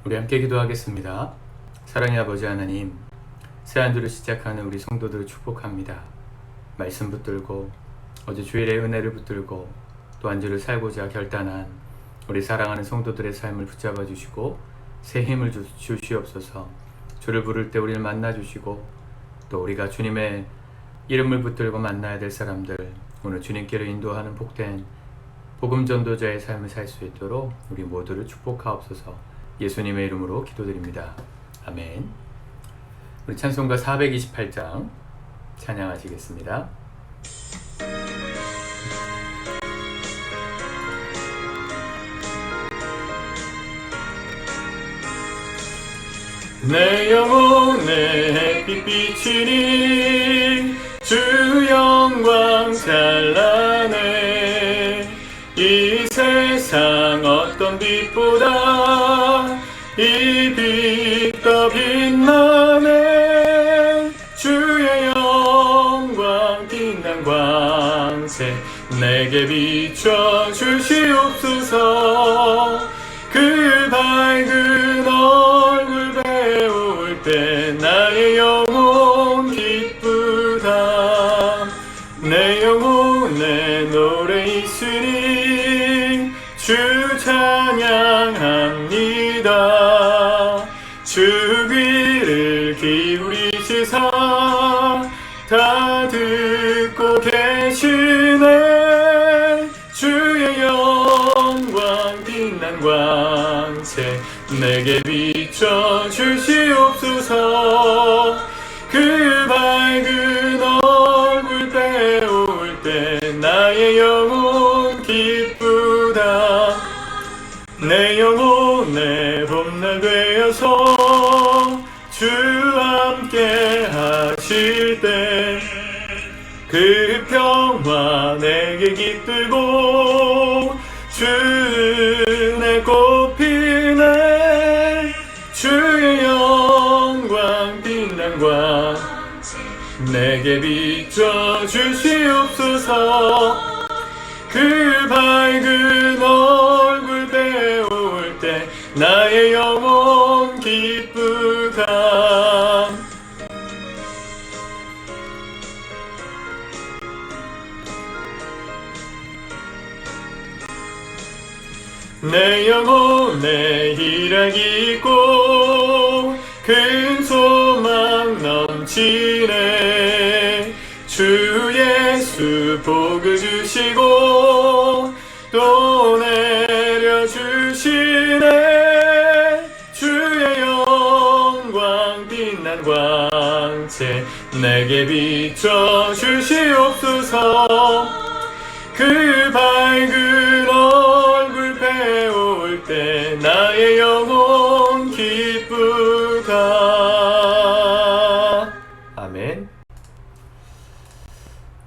우리 함께 기도하겠습니다. 사랑의 아버지 하나님, 새 한 주를 시작하는 우리 성도들을 축복합니다. 말씀 붙들고 어제 주일의 은혜를 붙들고 또 한 주를 살고자 결단한 우리 사랑하는 성도들의 삶을 붙잡아 주시고 새 힘을 주시옵소서. 주를 부를 때 우리를 만나 주시고 또 우리가 주님의 이름을 붙들고 만나야 될 사람들, 오늘 주님께로 인도하는 복된 복음 전도자의 삶을 살 수 있도록 우리 모두를 축복하옵소서. 예수님의 이름으로 기도드립니다. 아멘. 우리 찬송가 428장 찬양하시겠습니다. 내 영혼에 햇빛 비치니 주 영광 찬란해. 이 세상 어떤 빛보다 이 빛 더 빛나네. 주의 영광 빛난 광채 내게 비춰 주시옵소서. 그 밝은 얼굴 배울 때 나의 영혼 기쁘다. 내 영혼에 노래 있으니 주 찬양합니다. 주 귀를 기울이시사 다 듣고 계시네. 주의 영광 빛난 광채 내게 비춰 주시옵소서. 그 밝은 얼굴 배울 때 나의 영혼 기쁘다. 내 영혼의 봄날 되어서 주 함께 하실 때 그 평화 내게 깃들고 주 은혜 꽃피네. 주의 영광 빛난 광 내게 비춰 주시옵소서. 그 밝은 얼굴 배울 때 나의 영혼 기쁘다. 내 영혼에 희락이 있고 큰 소망 넘치네. 주 예수 복을 주시고 또 내려주시네. 주의 영광 빛난 광채 내게 비춰 주시옵소서. 그 밝은 얼굴 배울 때 나의 영혼 기쁘다. 아멘.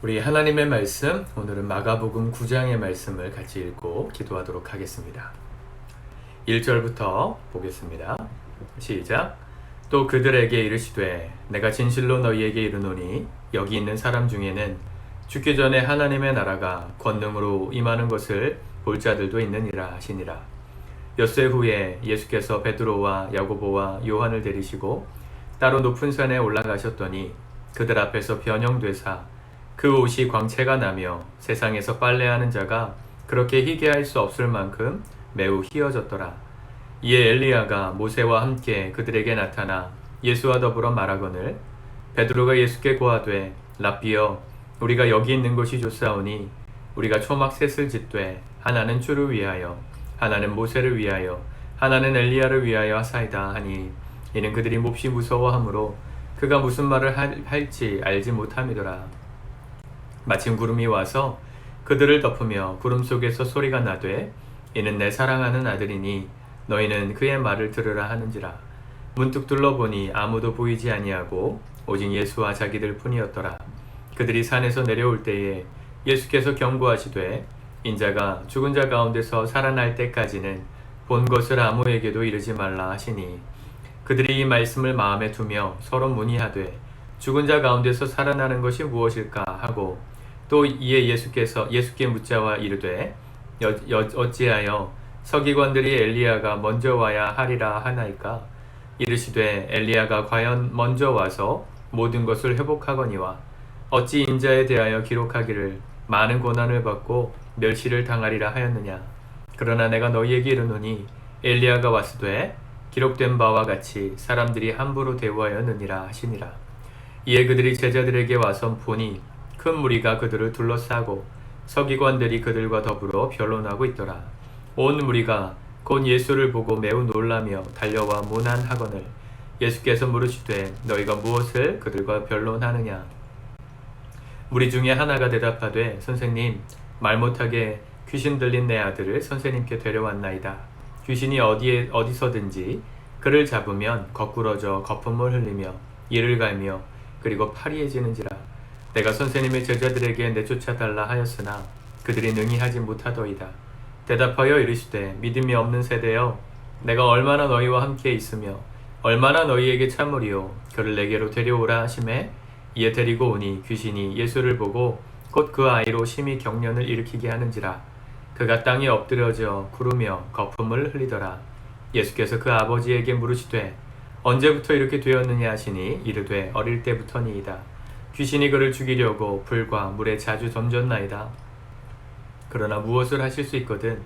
우리 하나님의 말씀, 오늘은 마가복음 9장의 말씀을 같이 읽고 기도하도록 하겠습니다. 1절부터 보겠습니다. 시작. 또 그들에게 이르시되 내가 진실로 너희에게 이르노니 여기 있는 사람 중에는 죽기 전에 하나님의 나라가 권능으로 임하는 것을 볼 자들도 있느니라 하시니라. 엿새 후에 예수께서 베드로와 야고보와 요한을 데리시고 따로 높은 산에 올라가셨더니 그들 앞에서 변형되사 그 옷이 광채가 나며 세상에서 빨래하는 자가 그렇게 희게 할 수 없을 만큼 매우 희어졌더라. 이에 엘리야가 모세와 함께 그들에게 나타나 예수와 더불어 말하거늘 베드로가 예수께 고하되 랍비여 우리가 여기 있는 것이 좋사오니 우리가 초막 셋을 짓되 하나는 주를 위하여 하나는 모세를 위하여 하나는 엘리야를 위하여 하사이다 하니 이는 그들이 몹시 무서워하므로 그가 무슨 말을 할지 알지 못함이더라. 마침 구름이 와서 그들을 덮으며 구름 속에서 소리가 나되 이는 내 사랑하는 아들이니 너희는 그의 말을 들으라 하는지라. 문득 둘러보니 아무도 보이지 아니하고 오직 예수와 자기들 뿐이었더라. 그들이 산에서 내려올 때에 예수께서 경고하시되 인자가 죽은 자 가운데서 살아날 때까지는 본 것을 아무에게도 이르지 말라 하시니 그들이 이 말씀을 마음에 두며 서로 문의하되 죽은 자 가운데서 살아나는 것이 무엇일까 하고 또 이에 예수께 묻자와 이르되 어찌하여 서기관들이 엘리야가 먼저 와야 하리라 하나이까? 이르시되 엘리야가 과연 먼저 와서 모든 것을 회복하거니와 어찌 인자에 대하여 기록하기를 많은 고난을 받고 멸시를 당하리라 하였느냐? 그러나 내가 너희에게 이르노니 엘리야가 왔으되 기록된 바와 같이 사람들이 함부로 대우하였느니라 하시니라. 이에 그들이 제자들에게 와서 보니 큰 무리가 그들을 둘러싸고 서기관들이 그들과 더불어 변론하고 있더라. 온 무리가 곧 예수를 보고 매우 놀라며 달려와 문안하거늘 예수께서 물으시되 너희가 무엇을 그들과 변론하느냐? 무리 중에 하나가 대답하되 선생님, 말 못하게 귀신 들린 내 아들을 선생님께 데려왔나이다. 귀신이 어디서든지 그를 잡으면 거꾸러져 거품을 흘리며 이를 갈며 그리고 파리해지는지라. 내가 선생님의 제자들에게 내쫓아 달라 하였으나 그들이 능히 하지 못하더이다. 대답하여 이르시되 믿음이 없는 세대여, 내가 얼마나 너희와 함께 있으며 얼마나 너희에게 참으리요. 그를 내게로 데려오라 하시매 이에 데리고 오니 귀신이 예수를 보고 곧 그 아이로 심히 경련을 일으키게 하는지라. 그가 땅에 엎드려져 구르며 거품을 흘리더라. 예수께서 그 아버지에게 물으시되 언제부터 이렇게 되었느냐 하시니 이르되 어릴 때부터니이다. 귀신이 그를 죽이려고 불과 물에 자주 던졌나이다. 그러나 무엇을 하실 수 있거든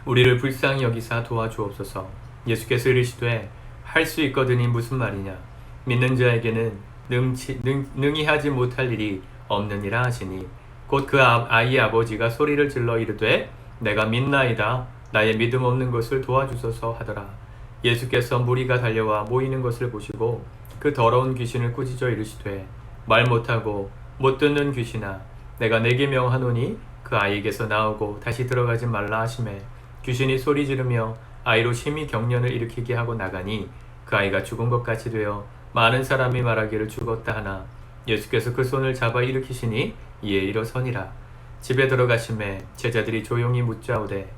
우리를 불쌍히 여기사 도와주옵소서. 예수께서 이르시되 할 수 있거든이 무슨 말이냐? 믿는 자에게는 능히 하지 못할 일이 없느니라 하시니 곧 그 아이의 아버지가 소리를 질러 이르되 내가 믿나이다. 나의 믿음 없는 것을 도와주소서 하더라. 예수께서 무리가 달려와 모이는 것을 보시고 그 더러운 귀신을 꾸짖어 이르시되 말 못하고 못 듣는 귀신아, 내가 내게 명하노니 그 아이에게서 나오고 다시 들어가지 말라 하시매 귀신이 소리 지르며 아이로 심히 경련을 일으키게 하고 나가니 그 아이가 죽은 것 같이 되어 많은 사람이 말하기를 죽었다 하나 예수께서 그 손을 잡아 일으키시니 이에 일어서니라. 집에 들어가심에 제자들이 조용히 묻자오되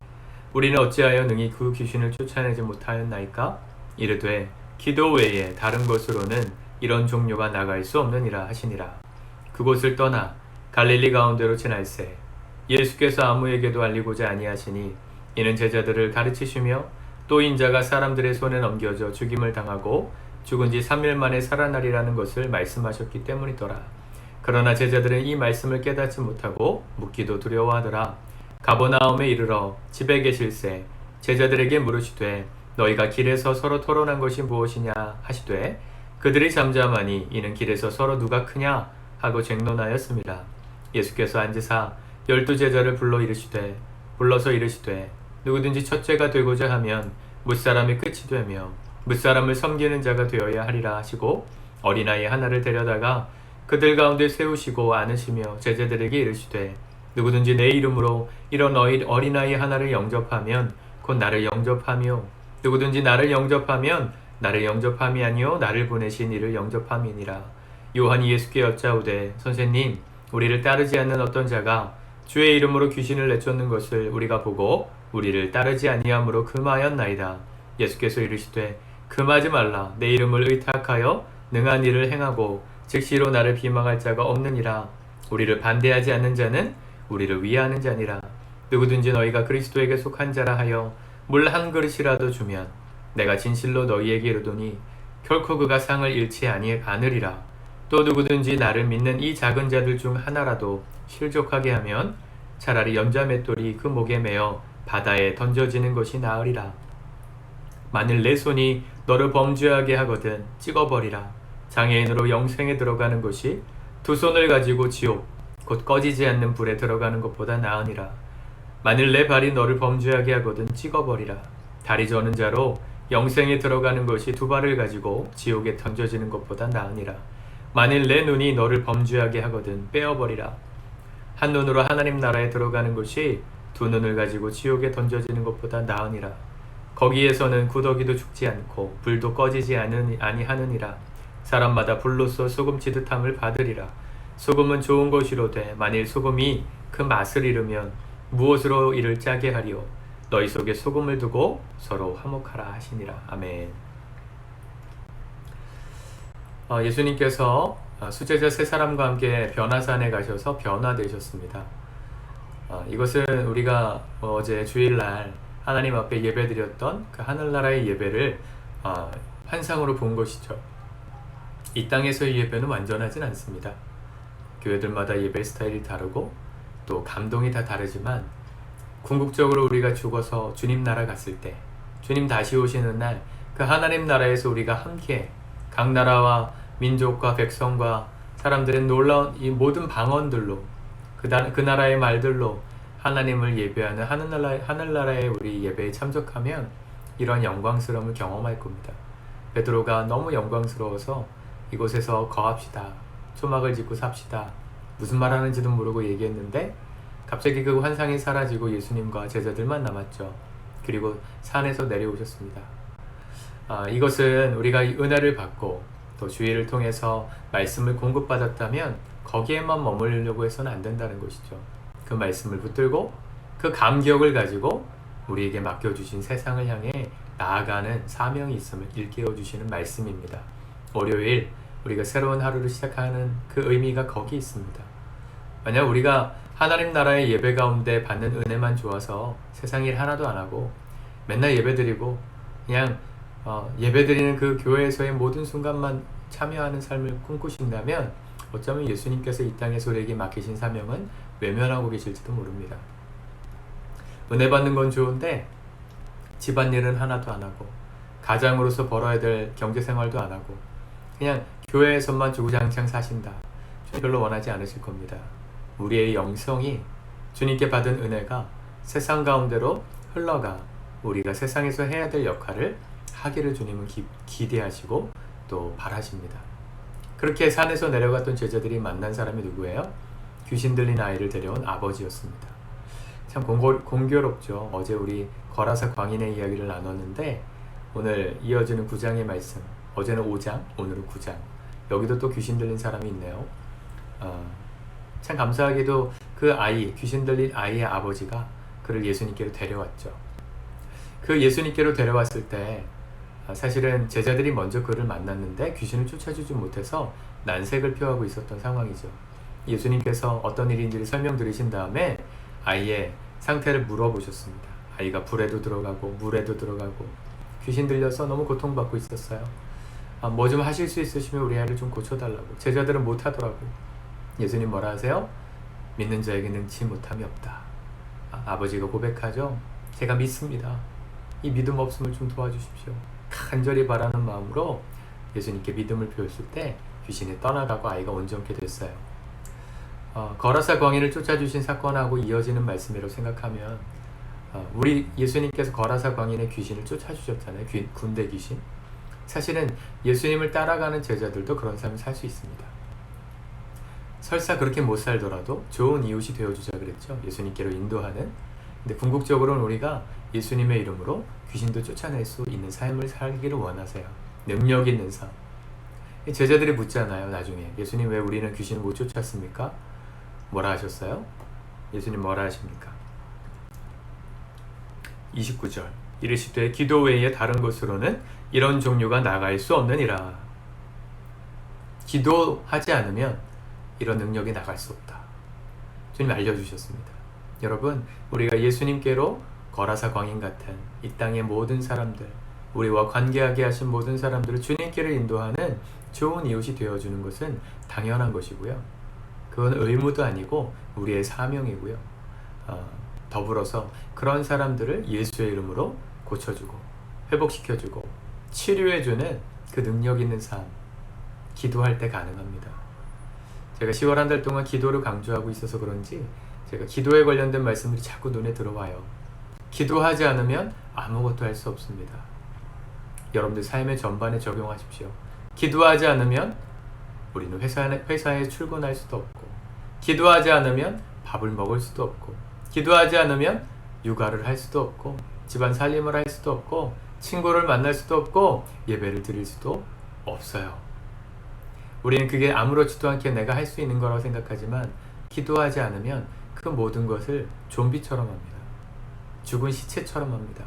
우리는 어찌하여 능히 그 귀신을 쫓아내지 못하였나이까? 이르되 기도 외에 다른 것으로는 이런 종류가 나갈 수 없느니라 하시니라. 그곳을 떠나 갈릴리 가운데로 지날새 예수께서 아무에게도 알리고자 아니하시니 이는 제자들을 가르치시며 또 인자가 사람들의 손에 넘겨져 죽임을 당하고 죽은 지 3일 만에 살아나리라는 것을 말씀하셨기 때문이더라. 그러나 제자들은 이 말씀을 깨닫지 못하고 묻기도 두려워하더라. 가버나움에 이르러 집에 계실새 제자들에게 물으시되 너희가 길에서 서로 토론한 것이 무엇이냐 하시되 그들이 잠잠하니 이는 길에서 서로 누가 크냐 하고 쟁론하였습니다. 예수께서 앉으사 12제자를 불러서 이르시되 누구든지 첫째가 되고자 하면 뭇사람이 끝이 되며 뭇사람을 섬기는 자가 되어야 하리라 하시고 어린아이 하나를 데려다가 그들 가운데 세우시고 안으시며 제자들에게 이르시되 누구든지 내 이름으로 이런 어린아이 하나를 영접하면 곧 나를 영접하며 누구든지 나를 영접하면 나를 영접함이 아니요 나를 보내신 이를 영접함이니라. 요한이 예수께 여짜오되 선생님, 우리를 따르지 않는 어떤 자가 주의 이름으로 귀신을 내쫓는 것을 우리가 보고 우리를 따르지 아니함으로 금하였나이다. 예수께서 이르시되 금하지 말라. 내 이름을 의탁하여 능한 일을 행하고 즉시로 나를 비방할 자가 없느니라. 우리를 반대하지 않는 자는 우리를 위하는 자니라. 누구든지 너희가 그리스도에게 속한 자라 하여 물 한 그릇이라도 주면 내가 진실로 너희에게 이르노니 결코 그가 상을 잃지 않으리라. 또 누구든지 나를 믿는 이 작은 자들 중 하나라도 실족하게 하면 차라리 연자맷돌이 그 목에 매어 바다에 던져지는 것이 나으리라. 만일 내 손이 너를 범죄하게 하거든 찍어버리라. 장애인으로 영생에 들어가는 것이 두 손을 가지고 지옥 곧 꺼지지 않는 불에 들어가는 것보다 나으니라. 만일 내 발이 너를 범죄하게 하거든 찍어버리라. 다리 저는 자로 영생에 들어가는 것이 두 발을 가지고 지옥에 던져지는 것보다 나으니라. 만일 내 눈이 너를 범죄하게 하거든 빼어버리라. 한 눈으로 하나님 나라에 들어가는 것이 두 눈을 가지고 지옥에 던져지는 것보다 나으니라. 거기에서는 구더기도 죽지 않고 불도 꺼지지 아니하느니라. 사람마다 불로써 소금 지듯함을 받으리라. 소금은 좋은 것이로되 만일 소금이 그 맛을 잃으면 무엇으로 이를 짜게 하리요? 너희 속에 소금을 두고 서로 화목하라 하시니라. 아멘. 예수님께서 수제자 세 사람과 함께 변화산에 가셔서 변화되셨습니다. 이것은 우리가 어제 주일날 하나님 앞에 예배드렸던 그 하늘나라의 예배를 환상으로 본 것이죠. 이 땅에서의 예배는 완전하진 않습니다. 교회들마다 예배 스타일이 다르고 또 감동이 다 다르지만 궁극적으로 우리가 죽어서 주님 나라 갔을 때, 주님 다시 오시는 날 그 하나님 나라에서 우리가 함께 각 나라와 민족과 백성과 사람들의 놀라운 이 모든 방언들로 그 나라의 말들로 하나님을 예배하는 하늘나라의 우리 예배에 참석하면 이런 영광스러움을 경험할 겁니다. 베드로가 너무 영광스러워서 이곳에서 거합시다, 초막을 짓고 삽시다, 무슨 말 하는지도 모르고 얘기했는데 갑자기 그 환상이 사라지고 예수님과 제자들만 남았죠. 그리고 산에서 내려오셨습니다. 이것은 우리가 은혜를 받고 또 주의를 통해서 말씀을 공급받았다면 거기에만 머무르려고 해서는 안 된다는 것이죠. 그 말씀을 붙들고 그 감격을 가지고 우리에게 맡겨주신 세상을 향해 나아가는 사명이 있음을 일깨워주시는 말씀입니다. 월요일 우리가 새로운 하루를 시작하는 그 의미가 거기 있습니다. 만약 우리가 하나님 나라의 예배 가운데 받는 은혜만 좋아서 세상 일 하나도 안 하고 맨날 예배드리고 그냥 예배드리는 그 교회에서의 모든 순간만 참여하는 삶을 꿈꾸신다면 어쩌면 예수님께서 이 땅에서 우리에게 맡기신 사명은 외면하고 계실지도 모릅니다. 은혜 받는 건 좋은데 집안일은 하나도 안 하고 가장으로서 벌어야 될 경제생활도 안 하고 그냥 교회에서만 주구장창 사신다. 별로 원하지 않으실 겁니다. 우리의 영성이 주님께 받은 은혜가 세상 가운데로 흘러가 우리가 세상에서 해야 될 역할을 하기를 주님은 기대하시고 또 바라십니다. 그렇게 산에서 내려갔던 제자들이 만난 사람이 누구예요? 귀신 들린 아이를 데려온 아버지였습니다. 참 공교롭죠. 어제 우리 거라사 광인의 이야기를 나눴는데 오늘 이어지는 9장의 말씀, 어제는 5장, 오늘은 9장. 여기도 또 귀신 들린 사람이 있네요. 참 감사하게도 그 아이, 귀신 들린 아이의 아버지가 그를 예수님께로 데려왔죠. 그 예수님께로 데려왔을 때 사실은 제자들이 먼저 그를 만났는데 귀신을 쫓아주지 못해서 난색을 표하고 있었던 상황이죠. 예수님께서 어떤 일인지를 설명드리신 다음에 아이의 상태를 물어보셨습니다. 아이가 불에도 들어가고 물에도 들어가고 귀신 들려서 너무 고통받고 있었어요. 뭐 좀 하실 수 있으시면 우리 아이를 좀 고쳐달라고. 제자들은 못하더라고요. 예수님 뭐라 하세요? 믿는 자에게 능치 못함이 없다. 아버지가 고백하죠. 제가 믿습니다. 이 믿음 없음을 좀 도와주십시오. 간절히 바라는 마음으로 예수님께 믿음을 표했을 때 귀신이 떠나가고 아이가 온전케 됐어요. 거라사 광인을 쫓아주신 사건하고 이어지는 말씀이라고 생각하면 우리 예수님께서 거라사 광인의 귀신을 쫓아주셨잖아요. 군대 귀신. 사실은 예수님을 따라가는 제자들도 그런 삶을 살 수 있습니다. 설사 그렇게 못 살더라도 좋은 이웃이 되어주자 그랬죠. 예수님께로 인도하는. 근데 궁극적으로는 우리가 예수님의 이름으로 귀신도 쫓아낼 수 있는 삶을 살기를 원하세요. 능력 있는 삶. 제자들이 묻잖아요. 나중에 예수님 왜 우리는 귀신을 못 쫓았습니까? 뭐라 하셨어요? 예수님 뭐라 하십니까? 29절 이르시되 기도 외에 다른 것으로는 이런 종류가 나갈 수 없느니라. 기도하지 않으면 이런 능력이 나갈 수 없다. 주님 알려주셨습니다. 여러분 우리가 예수님께로 거라사 광인 같은 이 땅의 모든 사람들, 우리와 관계하게 하신 모든 사람들을 주님께로 인도하는 좋은 이웃이 되어주는 것은 당연한 것이고요. 그건 의무도 아니고 우리의 사명이고요. 더불어서 그런 사람들을 예수의 이름으로 고쳐주고 회복시켜주고 치료해주는 그 능력 있는 삶, 기도할 때 가능합니다. 제가 10월 한 달 동안 기도를 강조하고 있어서 그런지 제가 기도에 관련된 말씀들이 자꾸 눈에 들어와요. 기도하지 않으면 아무것도 할 수 없습니다. 여러분들 삶의 전반에 적용하십시오. 기도하지 않으면 우리는 회사에 출근할 수도 없고, 기도하지 않으면 밥을 먹을 수도 없고, 기도하지 않으면 육아를 할 수도 없고, 집안 살림을 할 수도 없고, 친구를 만날 수도 없고, 예배를 드릴 수도 없어요. 우리는 그게 아무렇지도 않게 내가 할 수 있는 거라고 생각하지만 기도하지 않으면 그 모든 것을 좀비처럼 합니다. 죽은 시체처럼 합니다.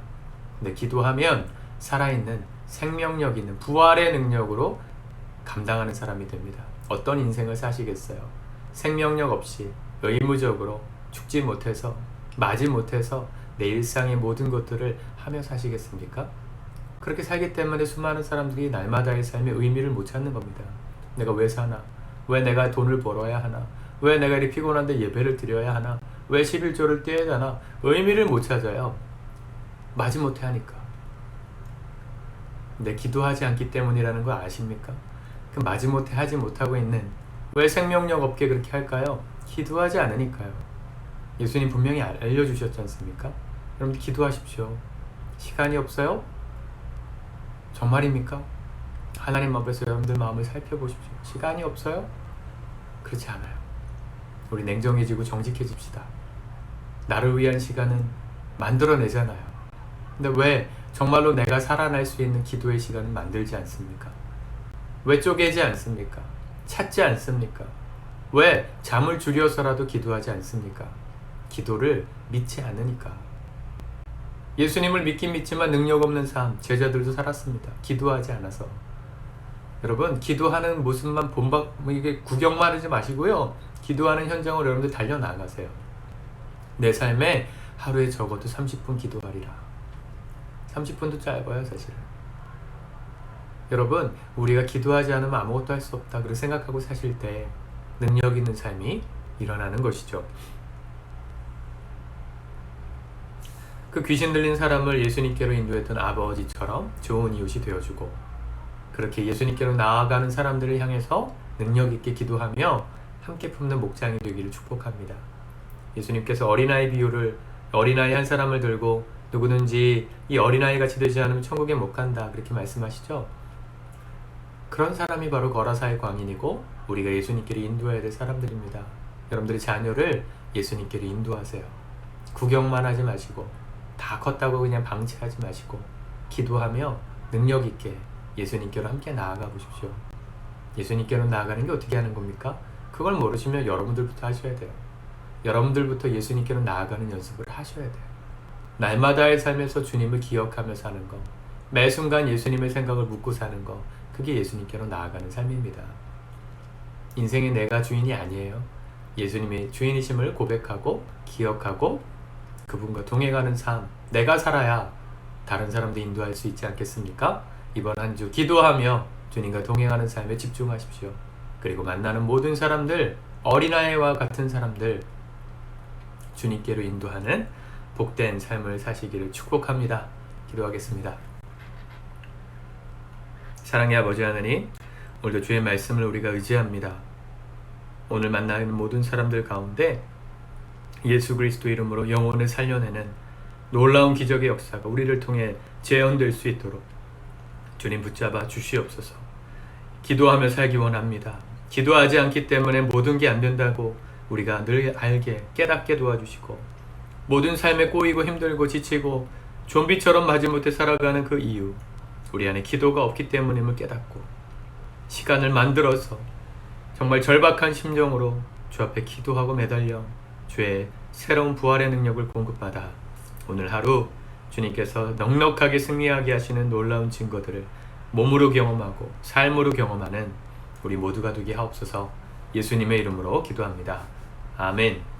근데 기도하면 살아있는 생명력 있는 부활의 능력으로 감당하는 사람이 됩니다. 어떤 인생을 사시겠어요? 생명력 없이 의무적으로 죽지 못해서, 마지 못해서 내 일상의 모든 것들을 하며 사시겠습니까? 그렇게 살기 때문에 수많은 사람들이 날마다의 삶의 의미를 못 찾는 겁니다. 내가 왜 사나? 왜 내가 돈을 벌어야 하나? 왜 내가 이렇게 피곤한데 예배를 드려야 하나? 왜 11조를 떼야 하나? 의미를 못 찾아요. 마지못해 하니까. 내 기도하지 않기 때문이라는 거 아십니까? 그 마지못해 하지 못하고 있는, 왜 생명력 없게 그렇게 할까요? 기도하지 않으니까요. 예수님 분명히 알려주셨지 않습니까? 여러분 기도하십시오. 시간이 없어요? 정말입니까? 하나님 앞에서 여러분들 마음을 살펴보십시오. 시간이 없어요? 그렇지 않아요. 우리 냉정해지고 정직해집시다. 나를 위한 시간은 만들어내잖아요. 근데 왜 정말로 내가 살아날 수 있는 기도의 시간을 만들지 않습니까? 왜 쪼개지 않습니까? 찾지 않습니까? 왜 잠을 줄여서라도 기도하지 않습니까? 기도를 믿지 않으니까. 예수님을 믿긴 믿지만 능력 없는 삶, 제자들도 살았습니다. 기도하지 않아서. 여러분, 기도하는 모습만 이게 구경만 하지 마시고요. 기도하는 현장으로 여러분들 달려나가세요. 내 삶에 하루에 적어도 30분 기도하리라. 30분도 짧아요, 사실은. 여러분, 우리가 기도하지 않으면 아무것도 할 수 없다, 그렇게 생각하고 사실 때 능력 있는 삶이 일어나는 것이죠. 그 귀신 들린 사람을 예수님께로 인도했던 아버지처럼 좋은 이웃이 되어주고, 그렇게 예수님께로 나아가는 사람들을 향해서 능력 있게 기도하며 함께 품는 목장이 되기를 축복합니다. 예수님께서 어린아이 비유를, 어린아이 한 사람을 들고 누구든지 이 어린아이 같이 되지 않으면 천국에 못 간다, 그렇게 말씀하시죠. 그런 사람이 바로 거라사의 광인이고 우리가 예수님께로 인도해야 될 사람들입니다. 여러분들의 자녀를 예수님께로 인도하세요. 구경만 하지 마시고, 다 컸다고 그냥 방치하지 마시고, 기도하며 능력 있게 예수님께로 함께 나아가 보십시오. 예수님께로 나아가는 게 어떻게 하는 겁니까? 그걸 모르시면 여러분들부터 하셔야 돼요. 여러분들부터 예수님께로 나아가는 연습을 하셔야 돼요. 날마다의 삶에서 주님을 기억하며 사는 것, 매 순간 예수님의 생각을 묻고 사는 것, 그게 예수님께로 나아가는 삶입니다. 인생의 내가 주인이 아니에요. 예수님의 주인이심을 고백하고 기억하고 그분과 동행하는 삶, 내가 살아야 다른 사람도 인도할 수 있지 않겠습니까? 이번 한 주 기도하며 주님과 동행하는 삶에 집중하십시오. 그리고 만나는 모든 사람들, 어린아이와 같은 사람들, 주님께로 인도하는 복된 삶을 사시기를 축복합니다. 기도하겠습니다. 사랑의 아버지 하나님, 오늘도 주의 말씀을 우리가 의지합니다. 오늘 만나는 모든 사람들 가운데 예수 그리스도 이름으로 영혼을 살려내는 놀라운 기적의 역사가 우리를 통해 재현될 수 있도록 주님 붙잡아 주시옵소서. 기도하며 살기 원합니다. 기도하지 않기 때문에 모든 게 안 된다고 우리가 늘 알게 깨닫게 도와주시고, 모든 삶에 꼬이고 힘들고 지치고 좀비처럼 마지못해 살아가는 그 이유, 우리 안에 기도가 없기 때문임을 깨닫고 시간을 만들어서 정말 절박한 심정으로 주 앞에 기도하고 매달려 주의 새로운 부활의 능력을 공급받아 오늘 하루 주님께서 넉넉하게 승리하게 하시는 놀라운 증거들을 몸으로 경험하고 삶으로 경험하는 우리 모두가 되게 하옵소서. 예수님의 이름으로 기도합니다. 아멘.